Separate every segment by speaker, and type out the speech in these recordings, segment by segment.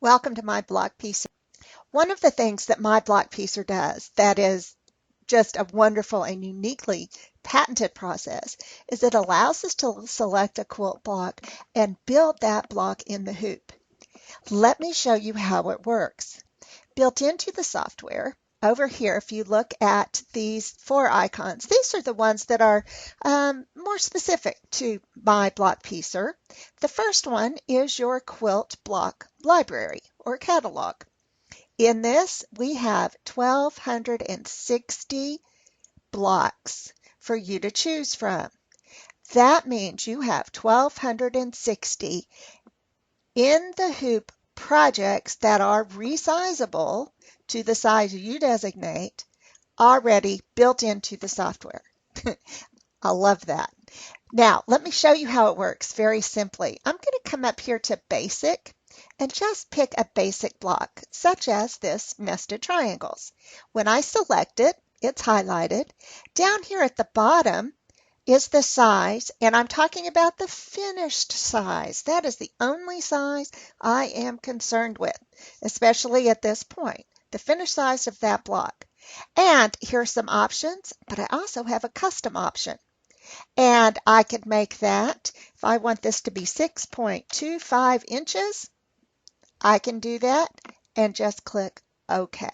Speaker 1: Welcome to My Block Piecer. One of the things that My Block Piecer does that is just a wonderful and uniquely patented process is it allows us to select a quilt block and build that block in the hoop. Let me show you how it works. Built into the software, over here, if you look at these four icons, these are the ones that are more specific to My Block Piecer. The first one is your quilt block library or catalog. In this, we have 1,260 blocks for you to choose from. That means you have 1,260 in the hoop projects that are resizable to the size you designate already built into the software. I love that. Now, let me show you how it works very simply. I'm going to come up here to Basic and just pick a basic block, such as this nested triangles. When I select it, it's highlighted. Down here at the bottom is the size, and I'm talking about the finished size. That is the only size I am concerned with, especially at this point, the finished size of that block. And here's some options, but I also have a custom option. And I could make that, if I want this to be 6.25 inches, I can do that and just click OK.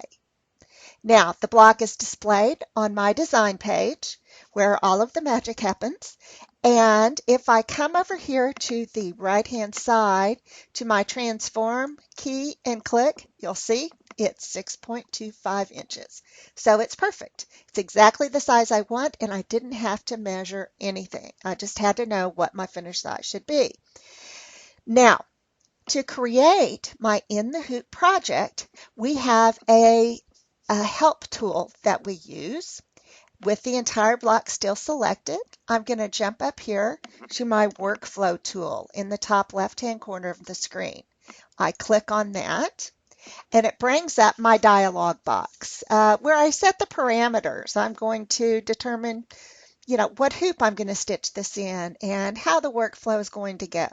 Speaker 1: Now, the block is displayed on my design page where all of the magic happens. And if I come over here to the right-hand side to my transform key and click, you'll see it's 6.25 inches. So it's perfect. It's exactly the size I want, and I didn't have to measure anything. I just had to know what my finished size should be. Now, to create my In the Hoop project, we have a help tool that we use. With the entire block still selected, I'm going to jump up here to my workflow tool in the top left-hand corner of the screen. I click on that, and it brings up my dialog box where I set the parameters. I'm going to determine, what hoop I'm going to stitch this in and how the workflow is going to go.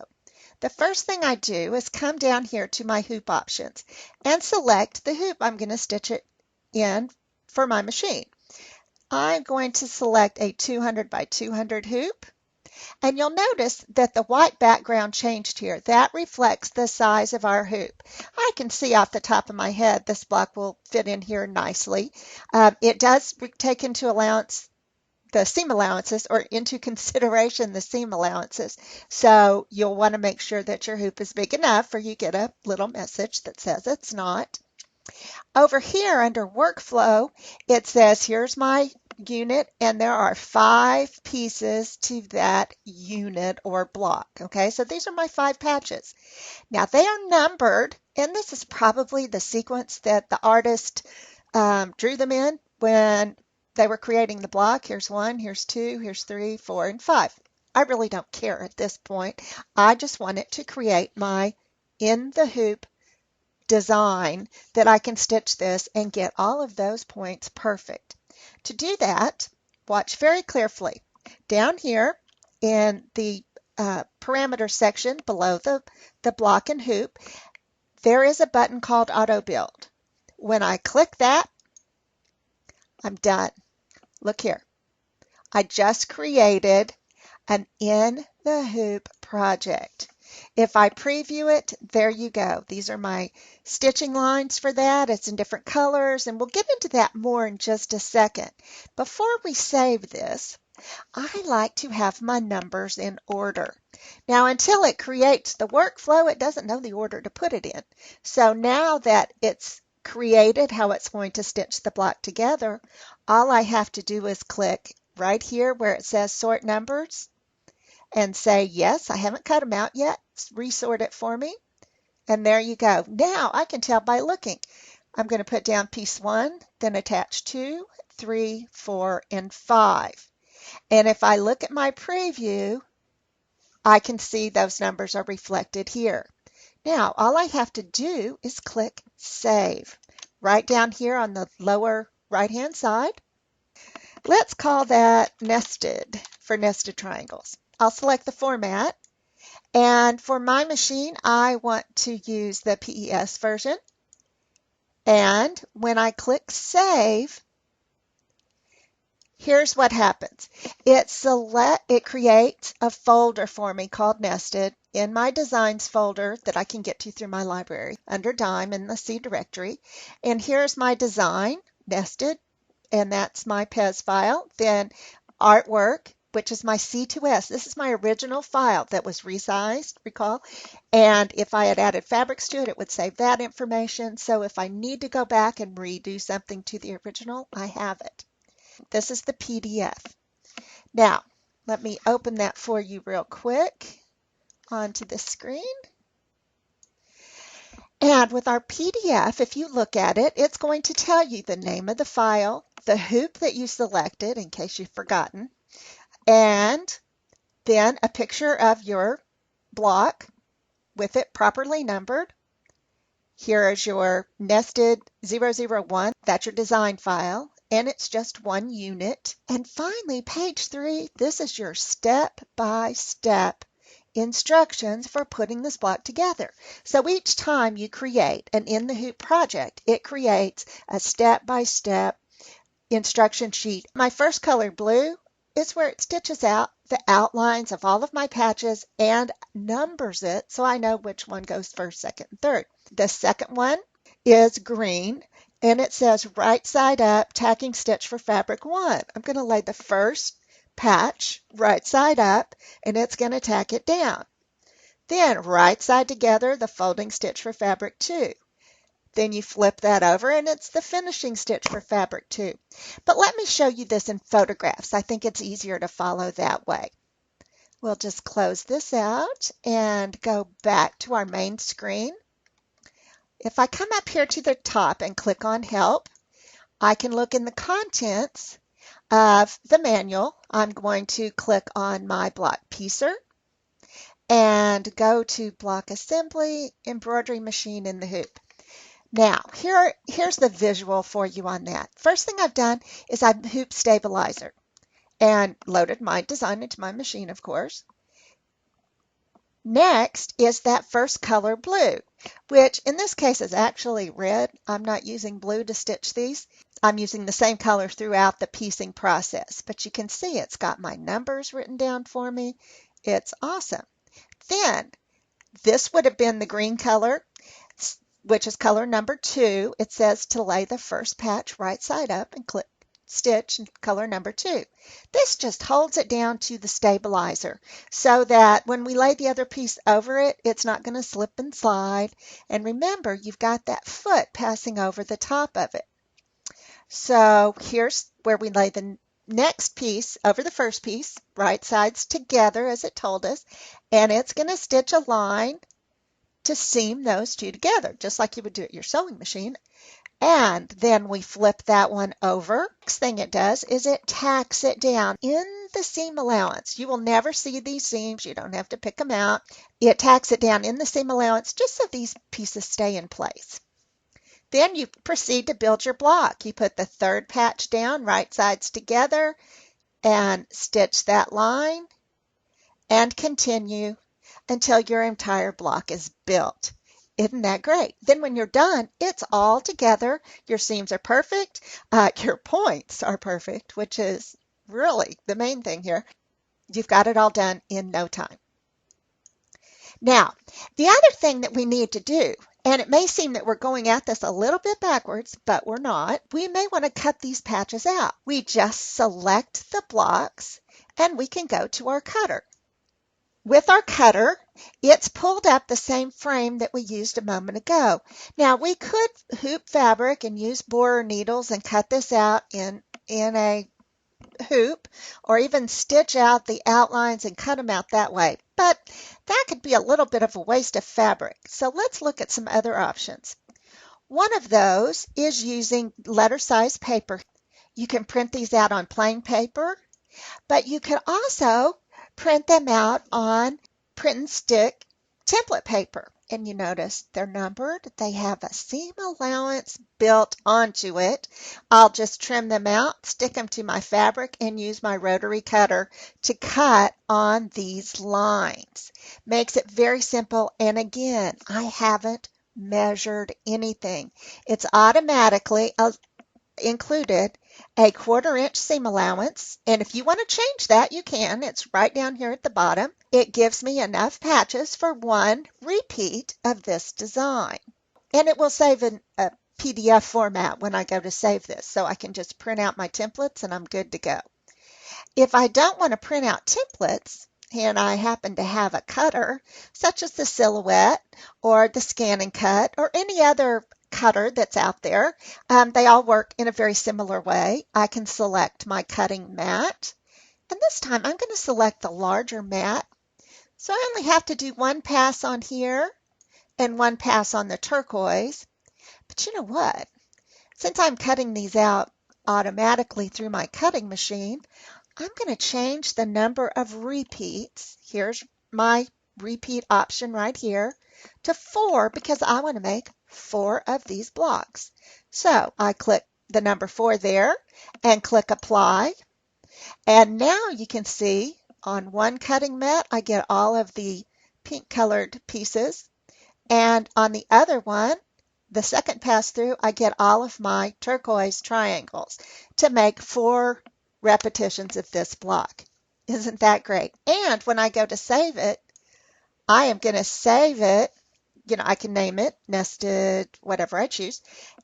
Speaker 1: The first thing I do is come down here to my hoop options and select the hoop I'm going to stitch it in for my machine. I'm going to select a 200 by 200 hoop, and you'll notice that the white background changed here. That reflects the size of our hoop. I can see off the top of my head this block will fit in here nicely. It does take into allowance the seam allowances, or into consideration the seam allowances. So you'll want to make sure that your hoop is big enough or you get a little message that says it's not. Over here under workflow, it says here's my unit, and there are 5 pieces to that unit or block. Okay, so these are my 5 patches. Now they are numbered, and this is probably the sequence that the artist drew them in when they were creating the block. Here's 1, here's 2, here's 3, 4, and 5. I really don't care at this point. I just want it to create my In the Hoop design that I can stitch this and get all of those points perfect. To do that, watch very carefully. Down here in the parameter section below the block and hoop, there is a button called Auto Build. When I click that, I'm done. Look here. I just created an In the Hoop project. If I preview it, there you go. These are my stitching lines for that. It's in different colors, and we'll get into that more in just a second. Before we save this, I like to have my numbers in order. Now, until it creates the workflow, it doesn't know the order to put it in. So now that it's created how it's going to stitch the block together, all I have to do is click right here where it says Sort Numbers and say, yes, I haven't cut them out yet. Resort it for me. And there you go. Now I can tell by looking. I'm going to put down piece 1, then attach 2, 3, 4, and 5. And if I look at my preview, I can see those numbers are reflected here. Now, all I have to do is click Save. Right down here on the lower right-hand side. Let's call that Nested for nested triangles. I'll select the format, And for my machine, I want to use the PES version. And when I click Save, here's what happens. It creates a folder for me called Nested in my Designs folder that I can get to through my library under Dime in the C directory. And here's my design, Nested, and that's my PES file. Then Artwork, which is my C2S. This is my original file that was resized, recall. And if I had added fabrics to it, it would save that information. So if I need to go back and redo something to the original, I have it. This is the PDF. Now, let me open that for you real quick onto the screen. And with our PDF, if you look at it, it's going to tell you the name of the file, the hoop that you selected, in case you've forgotten, and then a picture of your block with it properly numbered. Here is your nested 001. That's your design file, and it's just one unit. And finally, page 3, this is your step-by-step instructions for putting this block together. So each time you create an In the Hoop project, it creates a step-by-step instruction sheet. My first color, blue, is where it stitches out the outlines of all of my patches and numbers it so I know which one goes first, second, and third. The second one is green, and it says right side up tacking stitch for fabric 1. I'm going to lay the first patch right side up, and it's going to tack it down. Then right side together, the folding stitch for fabric 2. Then you flip that over, and it's the finishing stitch for fabric 2. But let me show you this in photographs. I think it's easier to follow that way. We'll just close this out and go back to our main screen. If I come up here to the top and click on Help, I can look in the contents of the manual. I'm going to click on my block piecer and go to Block Assembly, Embroidery Machine in the Hoop. Now, here's the visual for you on that. First thing I've done is I've hoop stabilizer and loaded my design into my machine, of course. Next is that first color, blue, which in this case is actually red. I'm not using blue to stitch these. I'm using the same color throughout the piecing process, but you can see it's got my numbers written down for me. It's awesome. Then this would have been the green color, which is color number 2. It says to lay the first patch right side up and click stitch in color number 2. This just holds it down to the stabilizer so that when we lay the other piece over it, it's not going to slip and slide. And remember, you've got that foot passing over the top of it. So here's where we lay the next piece over the first piece, right sides together as it told us, and it's going to stitch a line to seam those two together, just like you would do at your sewing machine. And then we flip that one over. Next thing it does is it tacks it down in the seam allowance. You will never see these seams. You don't have to pick them out. It tacks it down in the seam allowance just so these pieces stay in place. Then you proceed to build your block. You put the third patch down, right sides together, and stitch that line and continue until your entire block is built. Isn't that great? Then when you're done, it's all together. Your seams are perfect. Your points are perfect, which is really the main thing here. You've got it all done in no time. Now, the other thing that we need to do, and it may seem that we're going at this a little bit backwards, but we're not. We may want to cut these patches out. We just select the blocks and we can go to our cutter. With our cutter, it's pulled up the same frame that we used a moment ago. Now, we could hoop fabric and use borer needles and cut this out in a hoop, or even stitch out the outlines and cut them out that way. But that could be a little bit of a waste of fabric. So let's look at some other options. One of those is using letter size paper. You can print these out on plain paper, but you can also print them out on print and stick template paper. and you notice they're numbered. They have a seam allowance built onto it. I'll just trim them out, stick them to my fabric, and use my rotary cutter to cut on these lines. Makes it very simple, and again, I haven't measured anything. It's automatically included a 1/4 inch seam allowance, and if you want to change that, you can. It's right down here at the bottom. It gives me enough patches for one repeat of this design, and it will save in a PDF format when I go to save this, so I can just print out my templates and I'm good to go. If I don't want to print out templates, and I happen to have a cutter, such as the Silhouette or the Scan and Cut or any other cutter that's out there, they all work in a very similar way. I can select my cutting mat, and this time I'm going to select the larger mat. So I only have to do one pass on here and one pass on the turquoise. But you know what? Since I'm cutting these out automatically through my cutting machine, I'm going to change the number of repeats. Here's my repeat option right here to 4 because I want to make 4 of these blocks. So I click the number 4 there and click apply. And now you can see on one cutting mat, I get all of the pink colored pieces. And on the other one, the second pass through, I get all of my turquoise triangles to make 4 repetitions of this block. Isn't that great? And when I go to save it, I am going to save it. I can name it nested, whatever I choose,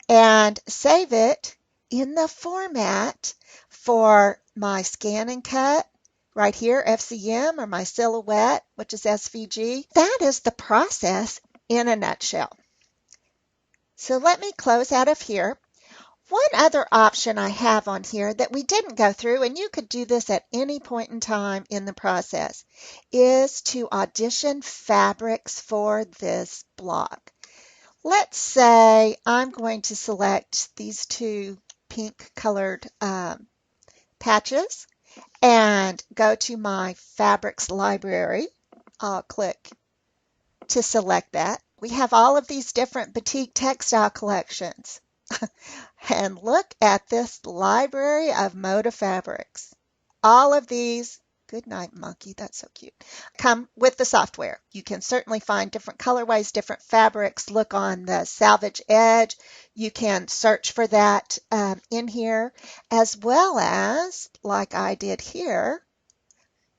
Speaker 1: and save it in the format for my Scan and Cut right here, FCM, or my Silhouette, which is SVG. That is the process in a nutshell. So let me close out of here. One other option I have on here that we didn't go through, and you could do this at any point in time in the process, is to audition fabrics for this block. Let's say I'm going to select these 2 pink colored patches and go to my fabrics library. I'll click to select that. We have all of these different batik textile collections. And look at this library of Moda fabrics. All of these, good night monkey, that's so cute, come with the software. You can certainly find different colorways, different fabrics. Look on the salvage edge. You can search for that in here, as well as, like I did here,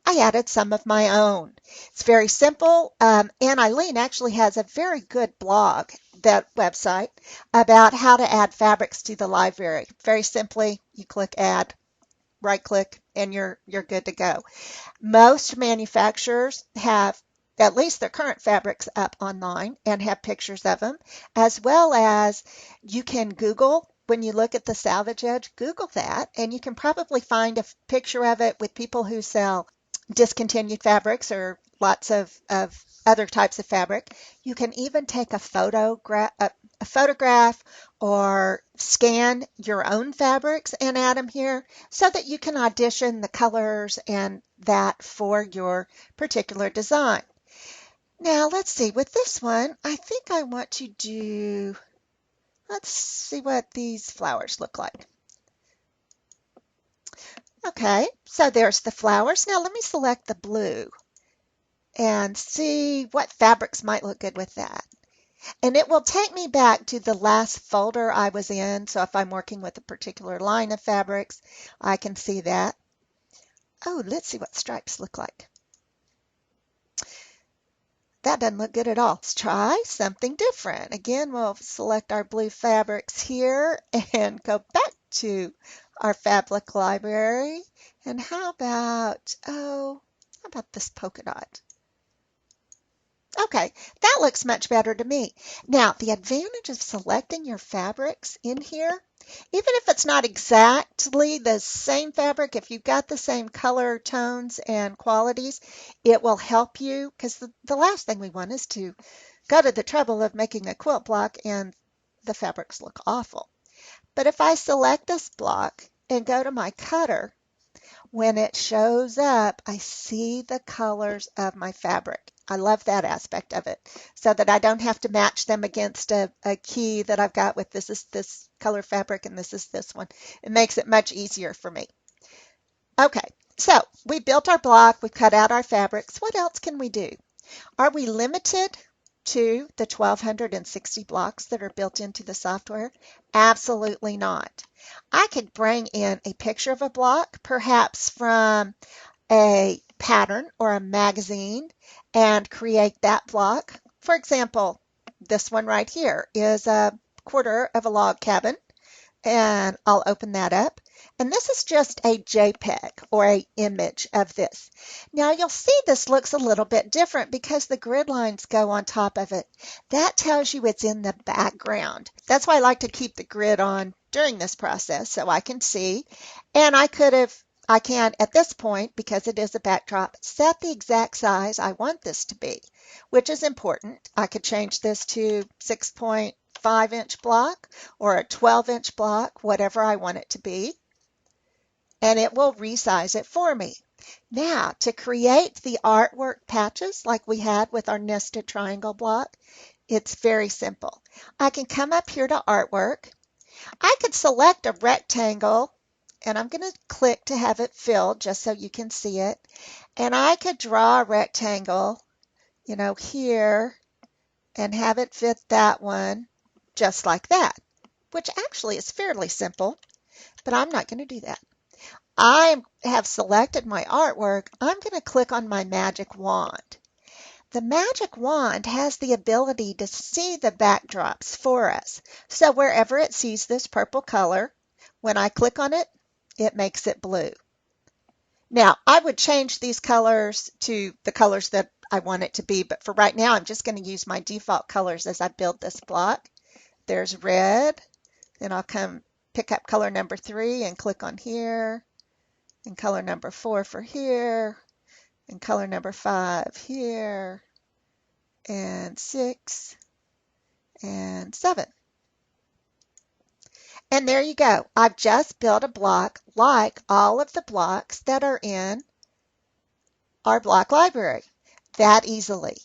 Speaker 1: I added some of my own. It's very simple, and Eileen actually has a very good blog, that website, about how to add fabrics to the library. Very simply, you click add, right click, and you're good to go. Most manufacturers have at least their current fabrics up online and have pictures of them, as well as you can Google. When you look at the salvage edge, Google that, and you can probably find a picture of it with people who sell discontinued fabrics or lots of other types of fabric. You can even take a photograph or scan your own fabrics and add them here so that you can audition the colors and that for your particular design. Now let's see, with this one, I think I want to do, let's see what these flowers look like. Okay, so there's the flowers. Now let me select the blue and see what fabrics might look good with that. And it will take me back to the last folder I was in. So if I'm working with a particular line of fabrics, I can see that. Oh, let's see what stripes look like. That doesn't look good at all. Let's try something different. Again, we'll select our blue fabrics here and go back to our fabric library. And how about this polka dot? Okay, that looks much better to me. Now, the advantage of selecting your fabrics in here, even if it's not exactly the same fabric, if you've got the same color tones and qualities, it will help you, because the last thing we want is to go to the trouble of making a quilt block and the fabrics look awful. But if I select this block and go to my cutter, when it shows up, I see the colors of my fabric. I love that aspect of it, so that I don't have to match them against a key that I've got with this is this color fabric and this is this one. It makes it much easier for me. Okay, so we built our block, we cut out our fabrics. What else can we do? Are we limited to the 1,260 blocks that are built into the software? Absolutely not. I could bring in a picture of a block, perhaps from a pattern or a magazine, and create that block. For example, this one right here is a quarter of a log cabin, and I'll open that up. And this is just a JPEG or a image of this. Now you'll see this looks a little bit different because the grid lines go on top of it. That tells you it's in the background. That's why I like to keep the grid on during this process so I can see. And I can at this point, because it is a backdrop, set the exact size I want this to be, which is important. I could change this to 6.5-inch block or a 12-inch block, whatever I want it to be, and it will resize it for me. Now, to create the artwork patches like we had with our nested triangle block, it's very simple. I can come up here to artwork. I could select a rectangle, and I'm going to click to have it filled just so you can see it. And I could draw a rectangle, here, and have it fit that one just like that, which actually is fairly simple, but I'm not going to do that. I have selected my artwork. I'm going to click on my magic wand. The magic wand has the ability to see the backdrops for us. So wherever it sees this purple color, when I click on it, it makes it blue. Now, I would change these colors to the colors that I want it to be, but for right now, I'm just going to use my default colors as I build this block. There's red, then I'll come pick up color number 3 and click on here, and color number 4 for here, and color number 5 here, and 6, and 7. And there you go. I've just built a block like all of the blocks that are in our block library that easily.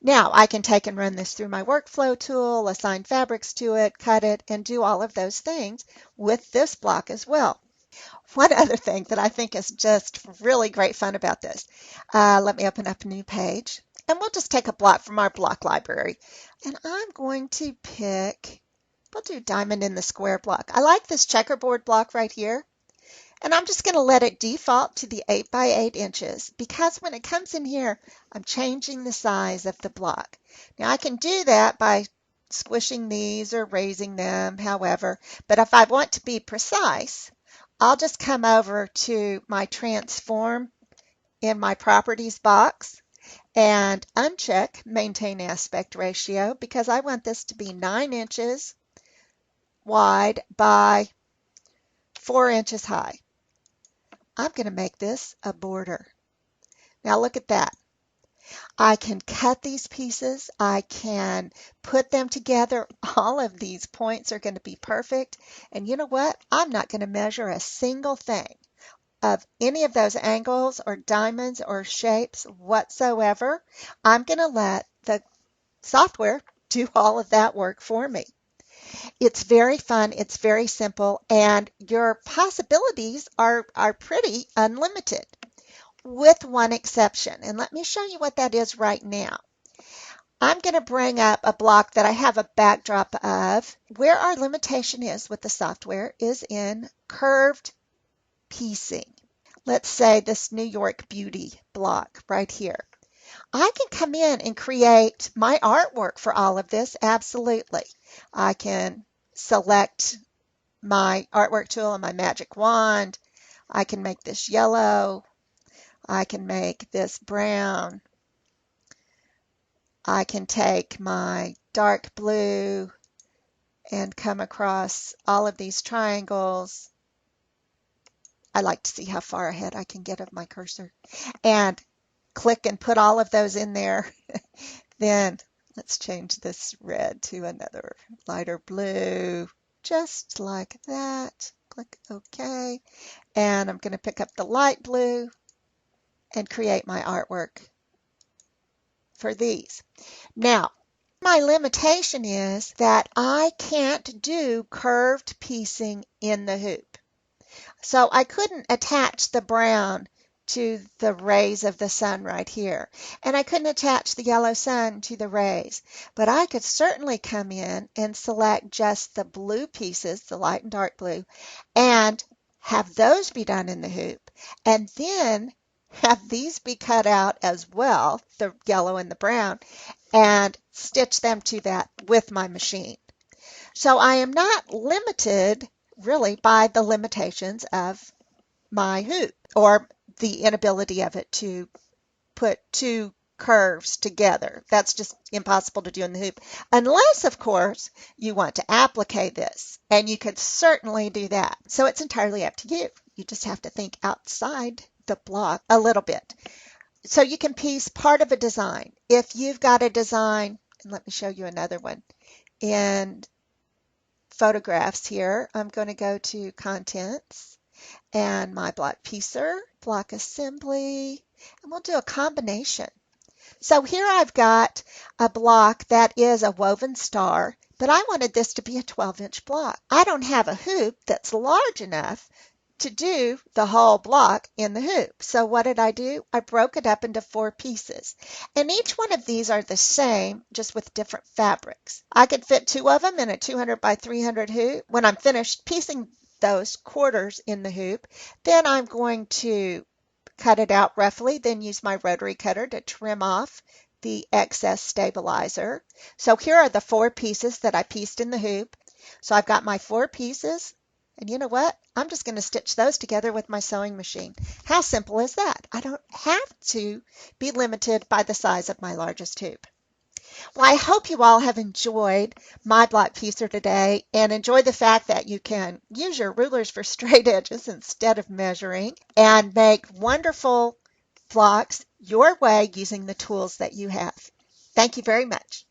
Speaker 1: Now I can take and run this through my workflow tool, assign fabrics to it, cut it, and do all of those things with this block as well. One other thing that I think is just really great fun about this, let me open up a new page, and we'll just take a block from our block library. And I'm going to pick, we'll do diamond in the square block. I like this checkerboard block right here. And I'm just going to let it default to the 8 by 8 inches because when it comes in here, I'm changing the size of the block. Now I can do that by squishing these or raising them, however, but if I want to be precise, I'll just come over to my transform in my properties box and uncheck maintain aspect ratio because I want this to be 9 inches wide by 4 inches high. I'm going to make this a border. Now look at that. I can cut these pieces. I can put them together. All of these points are going to be perfect. And you know what? I'm not going to measure a single thing of any of those angles or diamonds or shapes whatsoever. I'm going to let the software do all of that work for me. It's very fun, it's very simple, and your possibilities are pretty unlimited, with one exception. And let me show you what that is right now. I'm going to bring up a block that I have a backdrop of. Where our limitation is with the software is in curved piecing. Let's say this New York Beauty block right here. I can come in and create my artwork for all of this, absolutely. I can select my artwork tool and my magic wand. I can make this yellow. I can make this brown. I can take my dark blue and come across all of these triangles. I like to see how far ahead I can get of my cursor. And click and put all of those in there. Then let's change this red to another lighter blue, just like that. Click OK. And I'm going to pick up the light blue and create my artwork for these. Now, my limitation is that I can't do curved piecing in the hoop. So I couldn't attach the brown to the rays of the sun right here. And I couldn't attach the yellow sun to the rays. But I could certainly come in and select just the blue pieces, the light and dark blue, and have those be done in the hoop. And then have these be cut out as well, the yellow and the brown, and stitch them to that with my machine. So I am not limited really by the limitations of my hoop or the inability of it to put two curves together. That's just impossible to do in the hoop. Unless, of course, you want to applique this, and you could certainly do that. So it's entirely up to you. You just have to think outside the block a little bit. So you can piece part of a design. If you've got a design, and let me show you another one. In photographs here, I'm going to go to Contents and my block piecer, block assembly, and we'll do a combination. So here I've got a block that is a woven star, but I wanted this to be a 12-inch block. I don't have a hoop that's large enough to do the whole block in the hoop. So what did I do? I broke it up into 4 pieces. And each one of these are the same, just with different fabrics. I could fit 2 of them in a 200 by 300 hoop. When I'm finished piecing those quarters in the hoop, then I'm going to cut it out roughly, then use my rotary cutter to trim off the excess stabilizer. So here are the 4 pieces that I pieced in the hoop. So I've got my 4 pieces. And you know what? I'm just going to stitch those together with my sewing machine. How simple is that? I don't have to be limited by the size of my largest hoop. Well, I hope you all have enjoyed my block piecer today and enjoy the fact that you can use your rulers for straight edges instead of measuring and make wonderful blocks your way using the tools that you have. Thank you very much.